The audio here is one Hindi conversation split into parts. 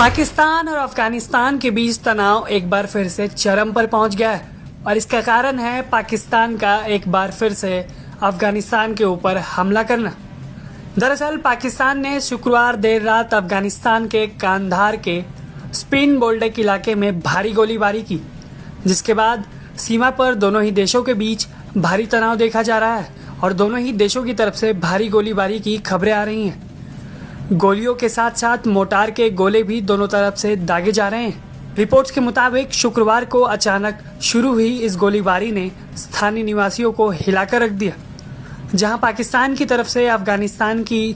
पाकिस्तान और अफगानिस्तान के बीच तनाव एक बार फिर से चरम पर पहुंच गया है और इसका कारण है पाकिस्तान का एक बार फिर से अफगानिस्तान के ऊपर हमला करना। दरअसल पाकिस्तान ने शुक्रवार देर रात अफगानिस्तान के कांधार के स्पिन बोल्डक इलाके में भारी गोलीबारी की, जिसके बाद सीमा पर दोनों ही देशों के बीच भारी तनाव देखा जा रहा है और दोनों ही देशों की तरफ से भारी गोलीबारी की खबरें आ रही हैं। गोलियों के साथ साथ मोटार के गोले भी दोनों तरफ से दागे जा रहे हैं। रिपोर्ट्स के मुताबिक शुक्रवार को अचानक शुरू हुई इस गोलीबारी ने स्थानीय निवासियों को हिलाकर रख दिया, जहां पाकिस्तान की तरफ से अफगानिस्तान की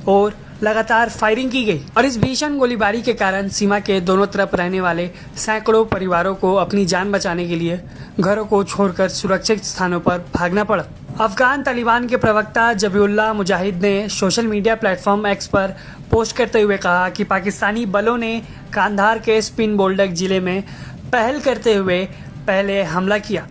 ओर लगातार फायरिंग की गई और इस भीषण गोलीबारी के कारण सीमा के दोनों तरफ रहने वाले सैकड़ों परिवारों को अपनी जान बचाने के लिए घरों को छोड़कर सुरक्षित स्थानों पर भागना पड़ा। अफगान तालिबान के प्रवक्ता जबीउल्लाह मुजाहिद ने सोशल मीडिया प्लेटफॉर्म एक्स पर पोस्ट करते हुए कहा कि पाकिस्तानी बलों ने कांधार के स्पिन बोल्डक जिले में पहल करते हुए पहले हमला किया।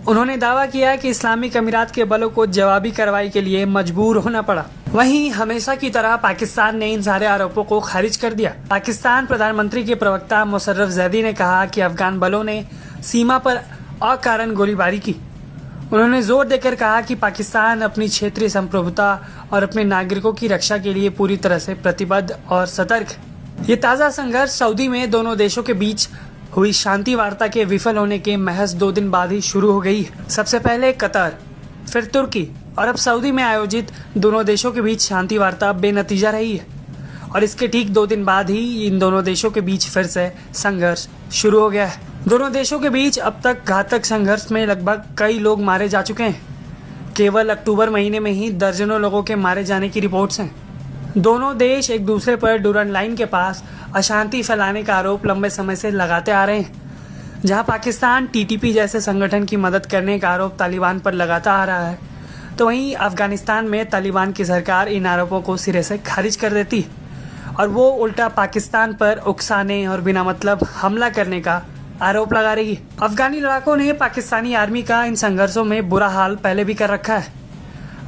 उन्होंने दावा किया कि इस्लामिक अमीरात के बलों को जवाबी कार्रवाई के लिए मजबूर होना पड़ा। वहीं हमेशा की तरह पाकिस्तान ने इन सारे आरोपों को खारिज कर दिया। पाकिस्तान प्रधानमंत्री के प्रवक्ता मुशर्रफ जैदी ने कहा कि अफगान बलों ने सीमा पर अकारण गोलीबारी की। उन्होंने जोर देकर कहा कि पाकिस्तान अपनी क्षेत्रीय संप्रभुता और अपने नागरिकों की रक्षा के लिए पूरी तरह से प्रतिबद्ध और सतर्क है। ये ताज़ा संघर्ष सऊदी में दोनों देशों के बीच हुई शांति वार्ता के विफल होने के महज 2 दिन बाद ही शुरू हो गई है। सबसे पहले कतर, फिर तुर्की और अब सऊदी में आयोजित दोनों देशों के बीच शांति वार्ता बेनतीजा रही है और इसके ठीक 2 दिन बाद ही इन दोनों देशों के बीच फिर से संघर्ष शुरू हो गया है। दोनों देशों के बीच अब तक घातक संघर्ष में लगभग कई लोग मारे जा चुके हैं। केवल अक्टूबर महीने में ही दर्जनों लोगों के मारे जाने की रिपोर्ट्स हैं। दोनों देश एक दूसरे पर डूरन लाइन के पास अशांति फैलाने का आरोप लंबे समय से लगाते आ रहे हैं, जहां पाकिस्तान टीटीपी जैसे संगठन की मदद करने का आरोप तालिबान पर लगाता आ रहा है, तो वहीं अफगानिस्तान में तालिबान की सरकार इन आरोपों को सिरे से खारिज कर देती है और वो उल्टा पाकिस्तान पर उकसाने और बिना मतलब हमला करने का आरोप लगा रही है। अफगानी लड़ाकों ने पाकिस्तानी आर्मी का इन संघर्षों में बुरा हाल पहले भी कर रखा है।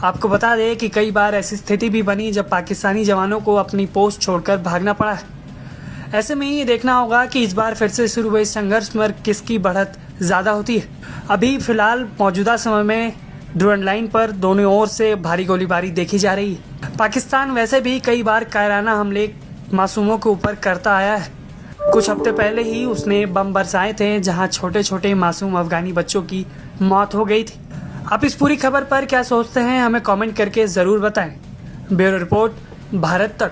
आपको बता दें कि कई बार ऐसी स्थिति भी बनी जब पाकिस्तानी जवानों को अपनी पोस्ट छोड़कर भागना पड़ा है। ऐसे में ये देखना होगा कि इस बार फिर से शुरू हुए संघर्ष में किसकी बढ़त ज़्यादा होती है। अभी फिलहाल मौजूदा समय में ड्रोन लाइन पर दोनों ओर से भारी गोलीबारी देखी जा रही है। पाकिस्तान वैसे भी कई बार कायराना हमले मासूमों के ऊपर करता आया है। कुछ हफ्ते पहले ही उसने बम बरसाए थे, जहां छोटे छोटे मासूम अफगानी बच्चों की मौत हो गई थी। आप इस पूरी खबर पर क्या सोचते हैं, हमें कमेंट करके ज़रूर बताएं। ब्यूरो रिपोर्ट, भारत तक।